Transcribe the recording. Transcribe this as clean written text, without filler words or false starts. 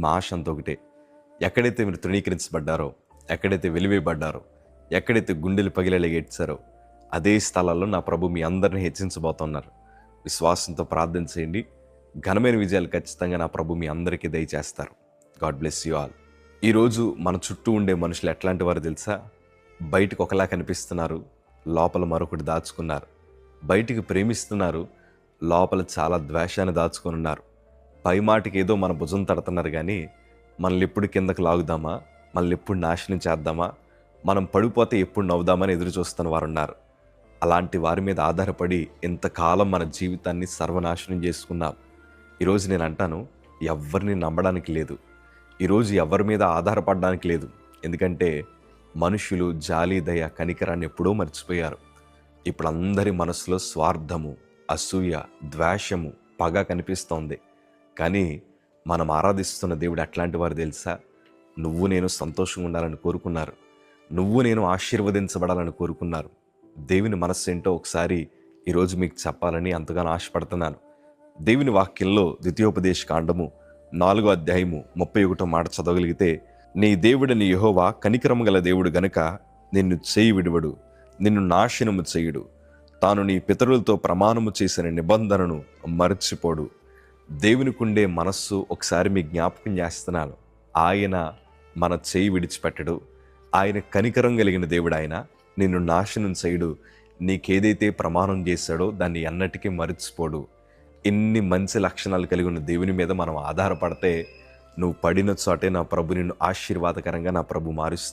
మా ఆశ అంతా ఒకటే. ఎక్కడైతే మీరు తృణీకరించబడ్డారో, ఎక్కడైతే వెలివేయబడ్డారో, ఎక్కడైతే గుండెలు పగిలేలాగా ఏడ్చారో అదే స్థలాల్లో నా ప్రభు మీ అందరిని హెచ్చించబోతున్నారు. విశ్వాసంతో ప్రార్థన చేయండి. ఘనమైన విజయాలు ఖచ్చితంగా నా ప్రభు మీ అందరికీ దయచేస్తారు. God bless you all. ఈరోజు మన చుట్టూ ఉండే మనుషులు ఎట్లాంటి వారు తెలుసా? బయటకు ఒకలా కనిపిస్తున్నారు, లోపల మరొకటి దాచుకున్నారు. బయటికి ప్రేమిస్తున్నారు, లోపల చాలా ద్వేషాన్ని దాచుకొని ఉన్నారు. పై మాటికి ఏదో మన భుజం తడుతున్నారు కానీ మనల్ని ఎప్పుడు కిందకు లాగుదామా, మనల్ని ఎప్పుడు నాశనం చేద్దామా, మనం పడిపోతే ఎప్పుడు నవ్వుదామని ఎదురు చూస్తున్న వారు ఉన్నారు. అలాంటి వారి మీద ఆధారపడి ఇంతకాలం మన జీవితాన్ని సర్వనాశనం చేసుకున్నాం. ఈరోజు నేను అంటాను, ఎవరిని నమ్మడానికి లేదు. ఈరోజు ఎవరి మీద ఆధారపడడానికి లేదు. ఎందుకంటే మనుషులు జాలి, దయ, కనికరాన్ని ఎప్పుడో మర్చిపోయారు. ఇప్పుడు అందరి మనసులో స్వార్థము, అసూయ, ద్వేషము, పగ కనిపిస్తోంది. కానీ మనం ఆరాధిస్తున్న దేవుడు అట్లాంటి వారు తెలుసా? నువ్వు నేను సంతోషంగా ఉండాలని కోరుకున్నారు. నువ్వు నేను ఆశీర్వదించబడాలని కోరుకున్నారు. దేవుని మనస్సు ఏంటో ఒకసారి ఈరోజు మీకు చెప్పాలని అంతగానో ఆశపడుతున్నాను. దేవుని వాక్యంలో ద్వితీయోపదేశ కాండము 4వ అధ్యాయము 31వ మాట చదవగలిగితే, నీ దేవుడని యెహోవా కనికరము గల దేవుడు గనుక నిన్ను చేయి విడువడు, నిన్ను నాశనము చేయుడు. తాను నీ పితరులతో ప్రమాణము చేసిన నిబంధనను మరచిపోడు. దేవునికుండే మనస్సు ఒకసారి మీ జ్ఞాపకం చేస్తున్నాను. ఆయన మన చేయి విడిచిపెట్టడు. ఆయన కనికరం కలిగిన దేవుడు. ఆయన నిన్ను నాశనం చేయుడు. నీకేదైతే ప్రమాణం చేశాడో దాన్ని ఎన్నటికీ మరచిపోడు. ఇన్ని మంచి లక్షణాలు కలిగి ఉన్న దేవుని మీద మనం ఆధారపడితే, నువ్వు పడిన చోటే నా ప్రభు నిన్ను ఆశీర్వాదకరంగా నా ప్రభు మారుస్తాడు.